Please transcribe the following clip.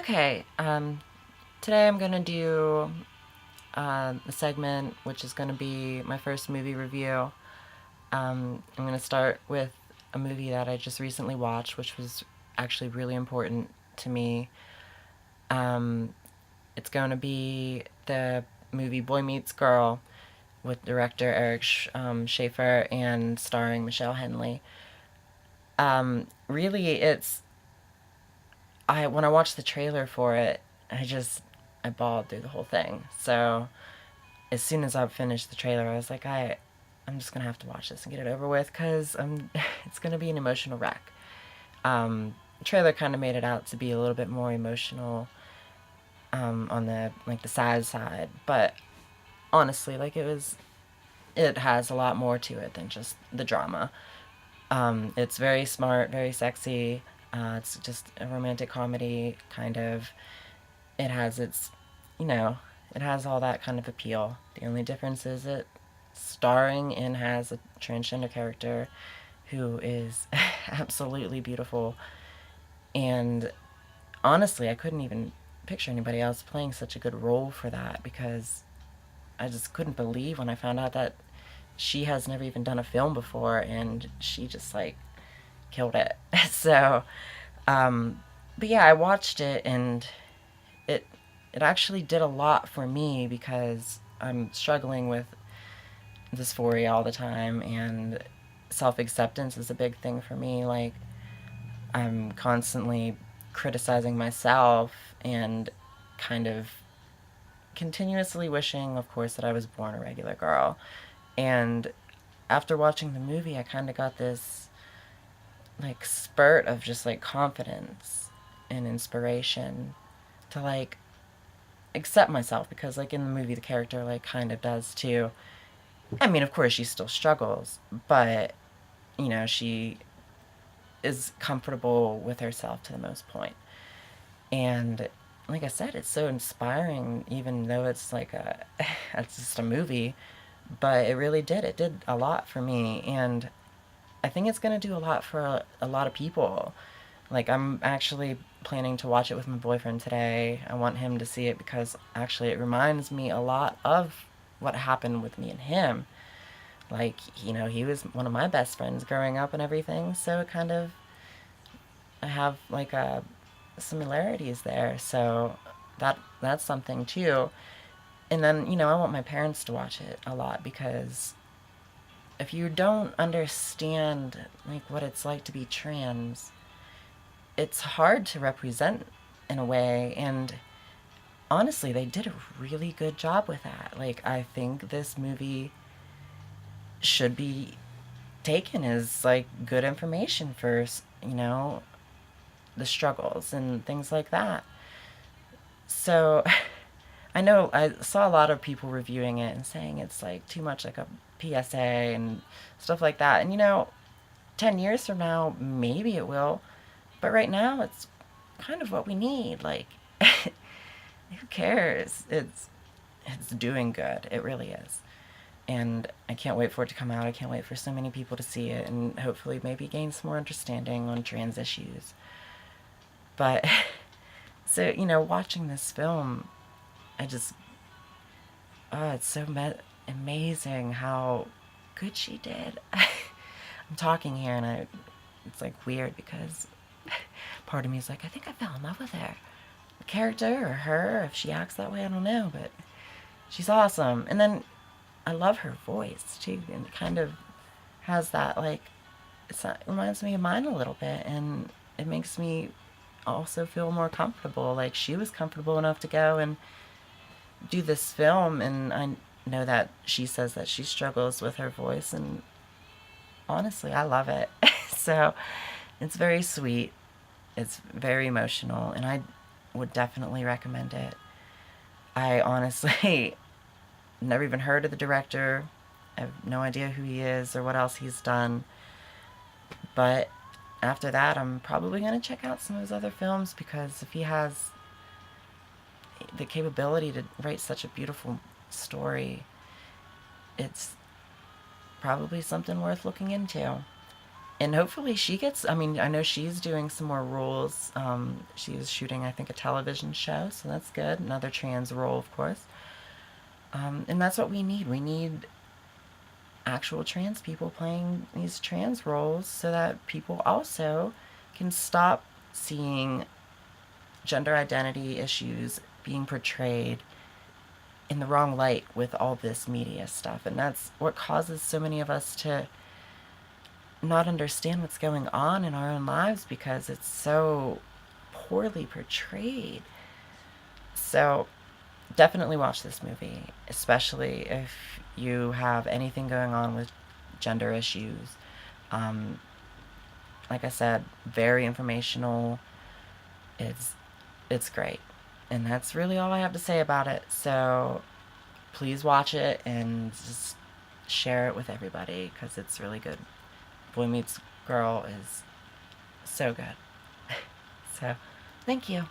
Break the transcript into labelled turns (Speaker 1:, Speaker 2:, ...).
Speaker 1: Okay, today I'm gonna do a segment which is gonna be my first movie review. I'm gonna start with a movie that I just recently watched, which was actually really important to me. Um, it's gonna be the movie Boy Meets Girl with director Eric Schaeffer and starring Michelle Hendley. Really, I when I watched the trailer for it, I bawled through the whole thing. So as soon as I finished the trailer, I was like, I'm just gonna have to watch this and get it over with because it's gonna be an emotional wreck. The trailer kind of made it out to be a little bit more emotional on the sad side, but honestly, it has a lot more to it than just the drama. It's very smart, very sexy. It's just a romantic comedy, kind of. It has its, you know, it has all that kind of appeal. The only difference is it starring and has a transgender character who is absolutely beautiful. And honestly, I couldn't even picture anybody else playing such a good role for that because I just couldn't believe when I found out that she has never even done a film before and she just like killed it. So, um, but yeah, I watched it and it it actually did a lot for me because I'm struggling with dysphoria all the time and self-acceptance is a big thing for me. Like I'm constantly criticizing myself and kind of continuously wishing, of course, that I was born a regular girl. And after watching the movie, I kind of got this like spurt of just like confidence and inspiration to like accept myself because like in the movie the character like kind of does too. I mean, of course she still struggles, but she is comfortable with herself to the most point. And like I said, it's so inspiring even though it's like a it's just a movie, but it did a lot for me and I think it's going to do a lot for a lot of people. Like I'm actually planning to watch it with my boyfriend today. I want him to see it because actually it reminds me a lot of what happened with me and him. Like, he was one of my best friends growing up and everything, so it kind of I have like similarities there. So that's something too. And then, I want my parents to watch it a lot because if you don't understand like what it's like to be trans, it's hard to represent in a way and honestly they did a really good job with that. Like I think this movie should be taken as like good information for the struggles and things like that. So I know I saw a lot of people reviewing it and saying it's like too much like a PSA and stuff like that, and 10 years from now maybe it will, but right now it's kind of what we need. Like who cares? It's doing good. It really is. And I can't wait for it to come out. I can't wait for so many people to see it and hopefully maybe gain some more understanding on trans issues. But so, watching this film, I just it's so amazing how good she did. I'm talking here and it's like weird because part of me is like I think I fell in love with her. The character or her, if she acts that way, I don't know, but she's awesome. And then I love her voice too, and it kind of has that like it reminds me of mine a little bit, and it makes me also feel more comfortable. Like she was comfortable enough to go and do this film, and I know that she says that she struggles with her voice, and honestly, I love it. So it's very sweet. It's very emotional, and I would definitely recommend it. I honestly never even heard of the director. I have no idea who he is or what else he's done. But after that, I'm probably going to check out some of his other films because if he has the capability to write such a beautiful story, it's probably something worth looking into. And hopefully she gets, I mean, I know she's doing some more roles. She was shooting, I think, a television show, so that's good. Another trans role, of course. And that's what we need. We need actual trans people playing these trans roles so that people also can stop seeing gender identity issues being portrayed in the wrong light with all this media stuff. And that's what causes so many of us to not understand what's going on in our own lives because it's so poorly portrayed. So definitely watch this movie, especially if you have anything going on with gender issues. Um, like I said, very informational. It's it's great, and that's really all I have to say about it. So please watch it and just share it with everybody because it's really good. Boy Meets Girl is so good. So, thank you.